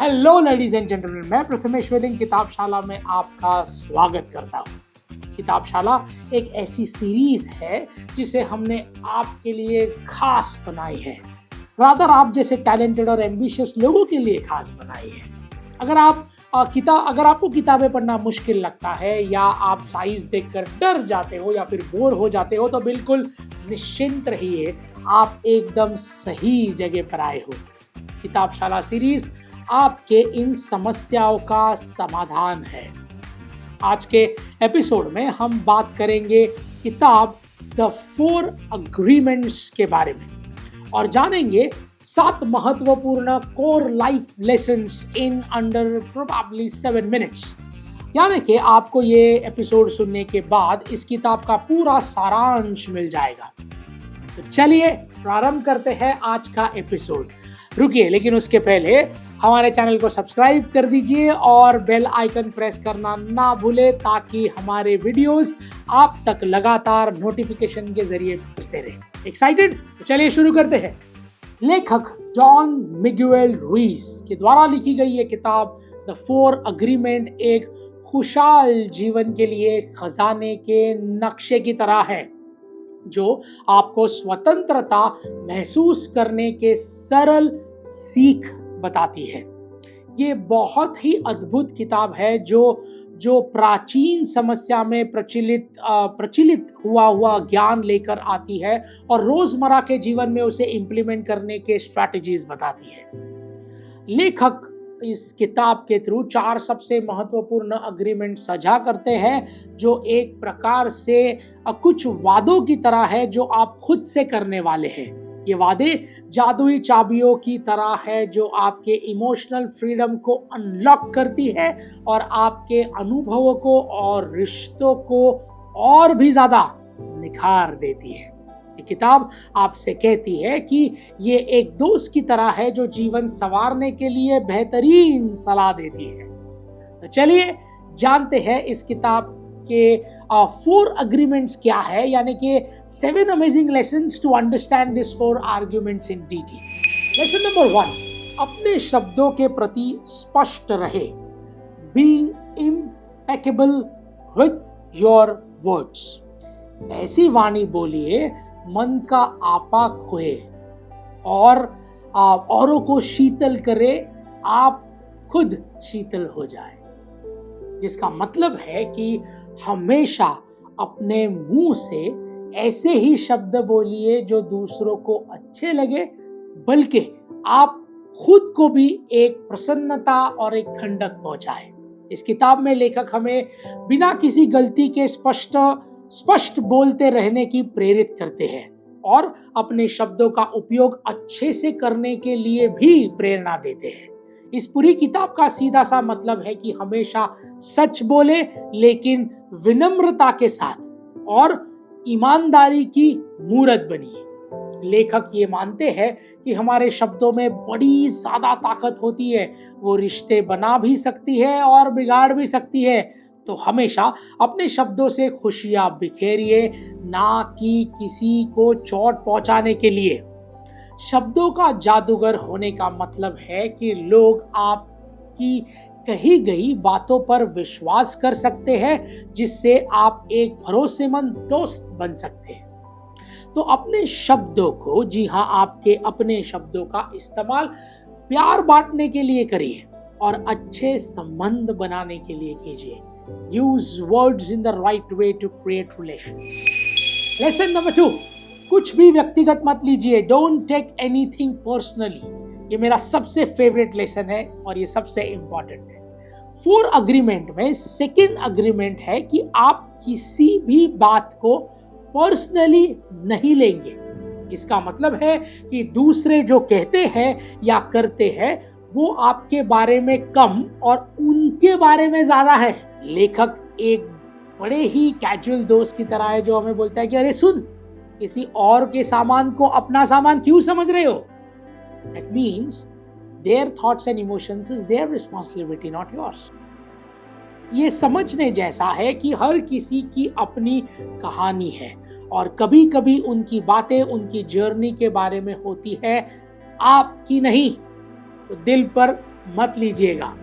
Hello ladies and gentleman, मैं प्रथमेश वेलिंग किताबशाला में आपका स्वागत करता हूँ। किताबशाला एक ऐसी सीरीज है जिसे हमने आपके लिए खास बनाई है, रादर आप जैसे टैलेंटेड और एम्बिशियस लोगों के लिए खास बनाई है। अगर आपको किताबें पढ़ना मुश्किल लगता है या आप साइज देखकर डर जाते हो या फिर बोर हो जाते हो तो बिल्कुल निश्चिंत रहिए, आप एकदम सही जगह पर आए हो। किताबशाला सीरीज आपके इन समस्याओं का समाधान है। आज के एपिसोड में हम बात करेंगे किताब द 4 अग्रीमेंट्स के बारे में और जानेंगे 7 महत्वपूर्ण core life lessons in under probably 7 minutes. यानी कि आपको ये एपिसोड सुनने के बाद इस किताब का पूरा सारांश मिल जाएगा। तो चलिए प्रारंभ करते हैं आज का एपिसोड। रुकिए, लेकिन उसके पहले हमारे चैनल को सब्सक्राइब कर दीजिए और बेल आइकन प्रेस करना ना भूले ताकि हमारे वीडियोस आप तक लगातार नोटिफिकेशन के जरिए पहुंचते रहे। एक्साइटेड? तो चलिए शुरू करते हैं। लेखक जॉन मिगुएल रुइस के द्वारा लिखी गई ये किताब द 4 अग्रीमेंट एक खुशहाल जीवन के लिए खजाने के नक्शे की तरह है, जो आपको स्वतंत्रता महसूस करने के सरल सीख बताती है। ये बहुत ही अद्भुत किताब है जो प्राचीन समस्या में प्रचलित हुआ ज्ञान लेकर आती है और रोजमर्रा के जीवन में उसे इम्प्लीमेंट करने के स्ट्रैटेजीज बताती है। लेखक इस किताब के थ्रू 4 सबसे महत्वपूर्ण अग्रीमेंट साझा करते हैं, जो एक प्रकार से कुछ वादों की तरह है जो आप खुद से करने वाले हैं। ये वादे जादुई चाबियों की तरह है जो आपके इमोशनल फ्रीडम को अनलॉक करती है और आपके अनुभवों को और रिश्तों को और भी ज्यादा निखार देती है। ये किताब आपसे कहती है कि ये एक दोस्त की तरह है जो जीवन संवारने के लिए बेहतरीन सलाह देती है। तो चलिए जानते हैं इस किताब के 4 अग्रीमेंट्स क्या है, यानी कि 7 amazing lessons to understand this 4 arguments in detail. Lesson number 1, अपने शब्दों के प्रति स्पष्ट रहे। Being impeccable with your words. ऐसी वाणी बोलिए मन का आपा खोए और औरों को शीतल करे, आप खुद शीतल हो जाए। जिसका मतलब है कि हमेशा अपने मुंह से ऐसे ही शब्द बोलिए जो दूसरों को अच्छे लगे, बल्कि आप खुद को भी एक प्रसन्नता और एक ठंडक पहुंचाए। इस किताब में लेखक हमें बिना किसी गलती के स्पष्ट बोलते रहने की प्रेरित करते हैं और अपने शब्दों का उपयोग अच्छे से करने के लिए भी प्रेरणा देते हैं। इस पूरी किताब का सीधा सा मतलब है कि हमेशा सच बोले, लेकिन विनम्रता के साथ और ईमानदारी की मूरत बनिए। लेखक ये मानते हैं कि हमारे शब्दों में बड़ी ज्यादा ताकत होती है। वो रिश्ते बना भी सकती है और बिगाड़ भी सकती है। तो हमेशा अपने शब्दों से खुशियां बिखेरिए, ना कि किसी को चोट पहुंचाने के लिए। शब्दों का जादूगर होने का मतलब है कि लोग आपकी कही गई बातों पर विश्वास कर सकते हैं, जिससे आप एक भरोसेमंद दोस्त बन सकते हैं। तो अपने शब्दों को, जी हाँ, आपके अपने शब्दों का इस्तेमाल प्यार बांटने के लिए करिए और अच्छे संबंध बनाने के लिए कीजिए। Use words in the right way to create relations. Lesson number 2, कुछ भी व्यक्तिगत मत लीजिए। Don't take anything personally. ये मेरा सबसे फेवरेट लेसन है और ये सबसे इंपॉर्टेंट है। 4 अग्रीमेंट में 2nd अग्रीमेंट है कि आप किसी भी बात को पर्सनली नहीं लेंगे। इसका मतलब है कि दूसरे जो कहते हैं या करते हैं वो आपके बारे में कम और उनके बारे में ज्यादा है। लेखक एक बड़े ही कैजुअल दोस्त की तरह है जो हमें बोलता है कि अरे सुन, किसी और के सामान को अपना सामान क्यों समझ रहे हो? That means their thoughts and emotions is their responsibility, not yours. ये समझने जैसा है कि हर किसी की अपनी कहानी है और कभी कभी उनकी बातें उनकी जर्नी के बारे में होती है, आपकी नहीं। तो दिल पर मत लीजिएगा।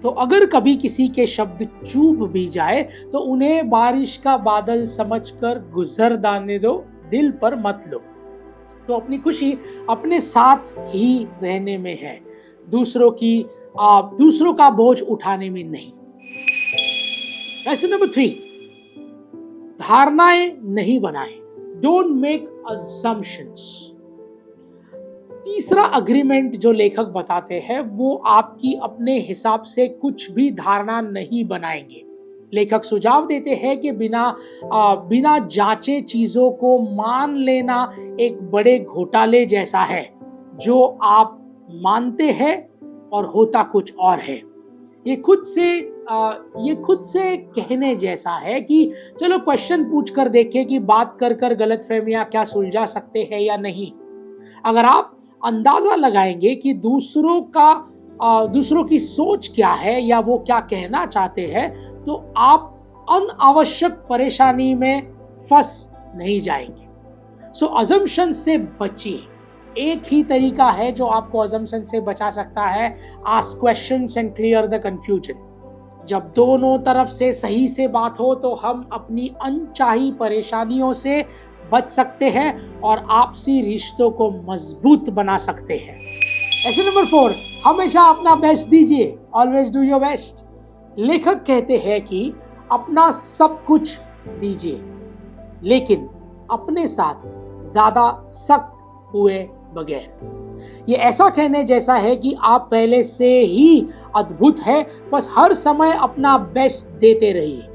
तो अगर कभी किसी के शब्द चूप भी जाए तो उन्हें बारिश का बादल समझकर गुजर जाने दो, दिल पर मत लो। तो अपनी खुशी अपने साथ ही रहने में है, दूसरों का बोझ उठाने में नहीं। लेसन नंबर 3, धारणाएं नहीं बनाएं। Don't make assumptions. तीसरा अग्रीमेंट जो लेखक बताते हैं वो आपकी अपने हिसाब से कुछ भी धारणा नहीं बनाएंगे। लेखक सुझाव देते हैं कि बिना जांचे चीजों को मान लेना एक बड़े घोटाले जैसा है, जो आप मानते हैं और होता कुछ और है। ये खुद से कहने जैसा है कि चलो क्वेश्चन पूछ कर देखें कि बात कर कर गलतफहमियां क्या सुलझा सकते हैं या नहीं। अगर आप अंदाजा लगाएंगे कि दूसरों की सोच क्या है या वो क्या कहना चाहते हैं, तो आप अनावश्यक परेशानी में फंस नहीं जाएंगे। सो अजम्पशन से बचिए। एक ही तरीका है जो आपको अजम्पशन से बचा सकता है, ask questions and clear the confusion. जब दोनों तरफ से सही से बात हो तो हम अपनी अनचाही परेशानियों से बच सकते हैं और आपसी रिश्तों को मजबूत बना सकते हैं। लेसन नंबर 4, हमेशा अपना बेस्ट दीजिए। Always do your best. लेखक कहते हैं कि अपना सब कुछ दीजिए, लेकिन अपने साथ ज्यादा सख्त हुए बगैर। ये ऐसा कहने जैसा है कि आप पहले से ही अद्भुत है, बस हर समय अपना बेस्ट देते रहिए।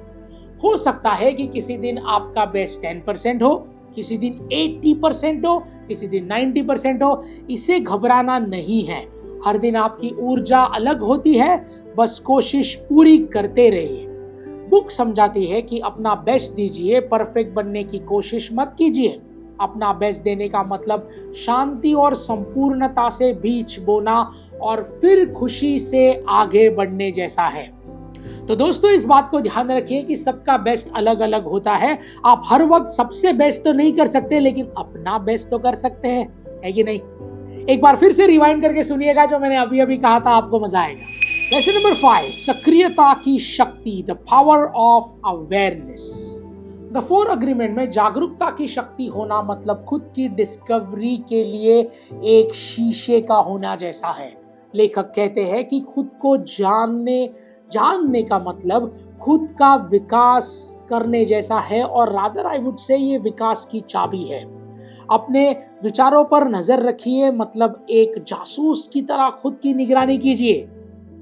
हो सकता है कि किसी दिन आपका बेस्ट 10% हो, किसी दिन 80% हो, किसी दिन 90% हो। इसे घबराना नहीं है। हर दिन आपकी ऊर्जा अलग होती है, बस कोशिश पूरी करते रहिए। बुक समझाती है कि अपना बेस्ट दीजिए, परफेक्ट बनने की कोशिश मत कीजिए। अपना बेस्ट देने का मतलब शांति और संपूर्णता से बीज बोना और फिर खुशी से आगे बढ़ने जैसा है। तो दोस्तों, इस बात को ध्यान रखिए कि सबका बेस्ट अलग अलग होता है। आप हर वक्त सबसे बेस्ट तो नहीं कर सकते, लेकिन अपना बेस्ट तो कर सकते हैं, है कि नहीं? एक बार फिर से रिवाइंड करके सुनिएगा जो मैंने अभी अभी कहा था, आपको मजा आएगा। लेसन नंबर 5, सक्रियता की शक्ति, the power of awareness. The 4 agreement में जागरूकता की शक्ति होना मतलब खुद की डिस्कवरी के लिए एक शीशे का होना जैसा है। लेखक कहते हैं कि खुद को जानने का मतलब खुद का विकास करने जैसा है, और रादर आई वुड से ये विकास की चाबी है। अपने विचारों पर नजर रखिए, मतलब एक जासूस की तरह खुद की निगरानी कीजिए।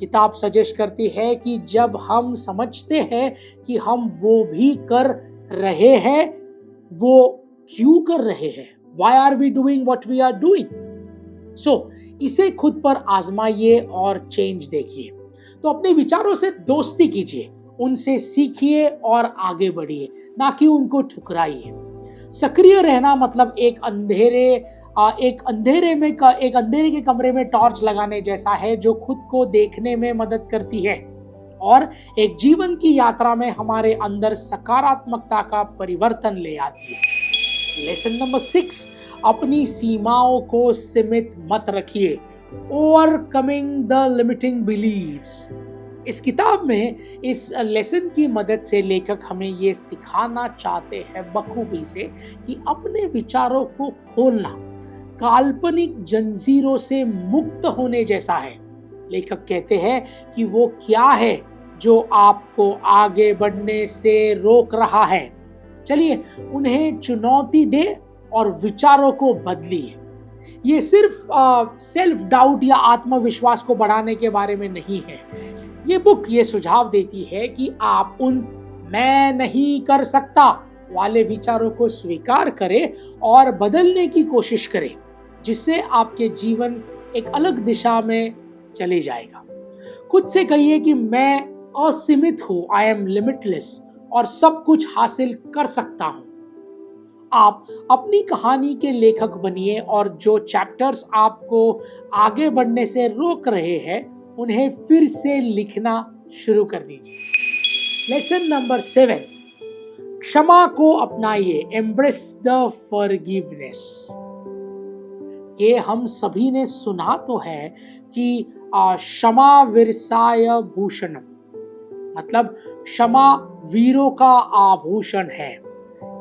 किताब सजेस्ट करती है कि जब हम समझते हैं कि हम वो भी कर रहे हैं, वो क्यों कर रहे हैं, why are we doing what we are doing? So, इसे खुद पर आजमाइए और चेंज देखिए। तो अपने विचारों से दोस्ती कीजिए, उनसे सीखिए और आगे बढ़िए, ना कि उनको ठुकराइए। सक्रिय रहना मतलब एक अंधेरे के कमरे में टॉर्च लगाने जैसा है, जो खुद को देखने में मदद करती है और एक जीवन की यात्रा में हमारे अंदर सकारात्मकता का परिवर्तन ले आती है। लेसन नंबर 6, अपनी सीमाओं को सीमित मत रखिए। Overcoming the limiting beliefs. इस किताब में इस लेसन की मदद से लेखक हमें ये सिखाना चाहते हैं बखूबी से कि अपने विचारों को खोलना काल्पनिक जंजीरों से मुक्त होने जैसा है। लेखक कहते हैं कि वो क्या है जो आपको आगे बढ़ने से रोक रहा है। चलिए उन्हें चुनौती दे और विचारों को बदलिए। ये सिर्फ सेल्फ डाउट या आत्मविश्वास को बढ़ाने के बारे में नहीं है। ये बुक ये सुझाव देती है कि आप उन मैं नहीं कर सकता वाले विचारों को स्वीकार करें और बदलने की कोशिश करें, जिससे आपके जीवन एक अलग दिशा में चले जाएगा। खुद से कहिए कि मैं असीमित हूं, आई एम लिमिटलेस, और सब कुछ हासिल कर सकता हूं। आप अपनी कहानी के लेखक बनिए और जो चैप्टर्स आपको आगे बढ़ने से रोक रहे हैं उन्हें फिर से लिखना शुरू कर दीजिए। लेसन नंबर 7, क्षमा को अपनाइए। Embrace the forgiveness. ये हम सभी ने सुना तो है कि क्षमा विरसाय भूषणम, मतलब क्षमा वीरों का आभूषण है,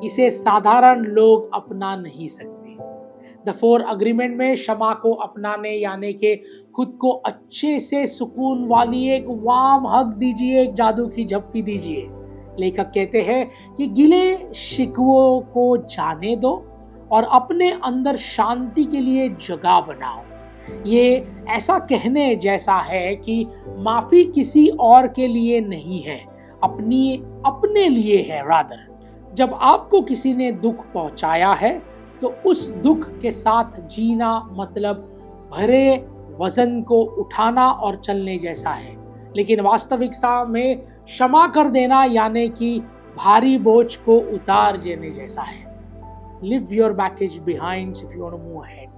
इसे साधारण लोग अपना नहीं सकते। द 4 अग्रीमेंट में क्षमा को अपनाने यानी कि खुद को अच्छे से सुकून वाली एक वार्म हग दीजिए, एक जादू की झप्पी दीजिए। लेखक कहते हैं कि गिले शिकवों को जाने दो और अपने अंदर शांति के लिए जगह बनाओ। ये ऐसा कहने जैसा है कि माफी किसी और के लिए नहीं है, अपने लिए है। रादर, जब आपको किसी ने दुख पहुंचाया है तो उस दुख के साथ जीना मतलब भरे वजन को उठाना और चलने जैसा है। लेकिन वास्तविकता में क्षमा कर देना यानी कि भारी बोझ को उतार देने जैसा है। Leave your baggage behind if you want to move ahead।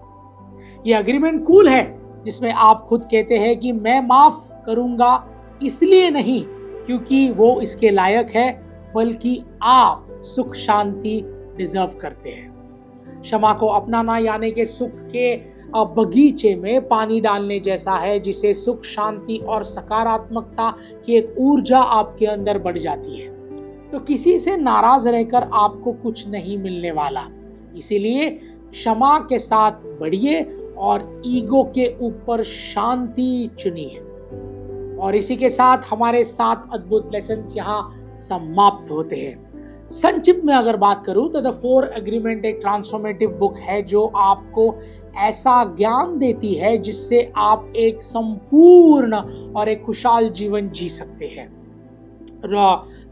ये अग्रीमेंट कूल है जिसमें आप खुद कहते हैं कि मैं माफ करूंगा, इसलिए नहीं क्योंकि वो इसके लायक है, बल्कि आप सुख शांति डिजर्व करते हैं। क्षमा को अपनाना यानी कि सुख के बगीचे में पानी डालने जैसा है, जिसे सुख शांति और सकारात्मकता की एक ऊर्जा आपके अंदर बढ़ जाती है। तो किसी से नाराज रहकर आपको कुछ नहीं मिलने वाला, इसीलिए क्षमा के साथ बढ़िए और ईगो के ऊपर शांति चुनिए। और इसी के साथ हमारे 7 अद्भुत लेसन्स यहाँ समाप्त होते हैं। संक्षिप्त में अगर बात करूं तो द 4 एग्रीमेंट एक ट्रांसफॉर्मेटिव बुक है जो आपको ऐसा ज्ञान देती है जिससे आप एक संपूर्ण और एक खुशहाल जीवन जी सकते हैं।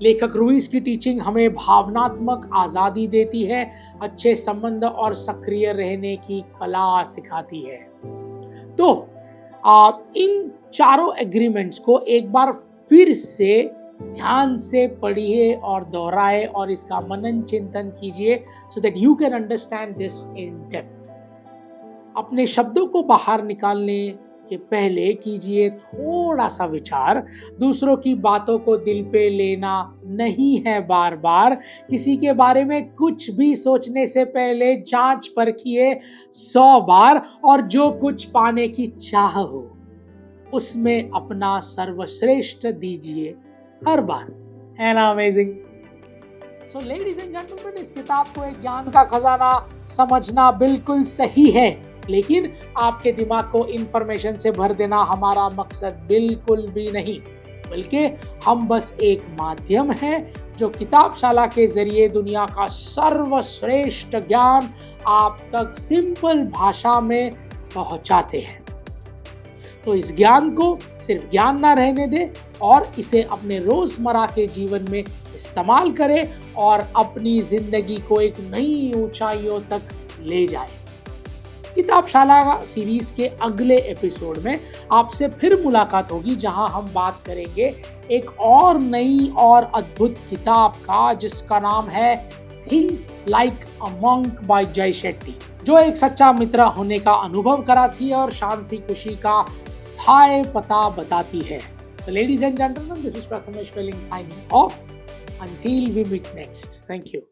लेखक रुइस की टीचिंग हमें भावनात्मक आजादी देती है, अच्छे संबंध और सक्रिय रहने की कला सिखाती है। तो इन चारों एग्रीमेंट्स को एक बार फिर से ध्यान से पढ़िए और दोहराए और इसका मनन चिंतन कीजिए so that you can understand this in depth. अपने शब्दों को बाहर निकालने के पहले कीजिए थोड़ा सा विचार। दूसरों की बातों को दिल पे लेना नहीं है बार बार। किसी के बारे में कुछ भी सोचने से पहले जांच परखिए 100 बार, और जो कुछ पाने की चाह हो उसमें अपना सर्वश्रेष्ठ दीजिए हर बार। है ना amazing? So ladies and gentleman, इस किताब को एक ज्ञान का खजाना समझना बिल्कुल सही है, लेकिन आपके दिमाग को इंफॉर्मेशन से भर देना हमारा मकसद बिल्कुल भी नहीं, बल्कि हम बस एक माध्यम है जो किताबशाला के जरिए दुनिया का सर्वश्रेष्ठ ज्ञान आप तक सिंपल भाषा में पहुंचाते हैं। तो इस ज्ञान को सिर्फ ज्ञान ना रहने दे और इसे अपने रोजमर्रा के जीवन में इस्तेमाल करें और अपनी जिंदगी को एक नई ऊंचाइयों तक ले जाए। किताबशाला सीरीज के अगले एपिसोड में आपसे फिर मुलाकात होगी, जहां हम बात करेंगे एक और नई और अद्भुत किताब का, जिसका नाम है think like a monk by Jay Shetty, जो एक सच्चा मित्र होने का अनुभव कराती है और शांति खुशी का स्थायी पता बताती है। So ladies and gentlemen, this is Prathamesh Welling signing off. Until we meet next. Thank you.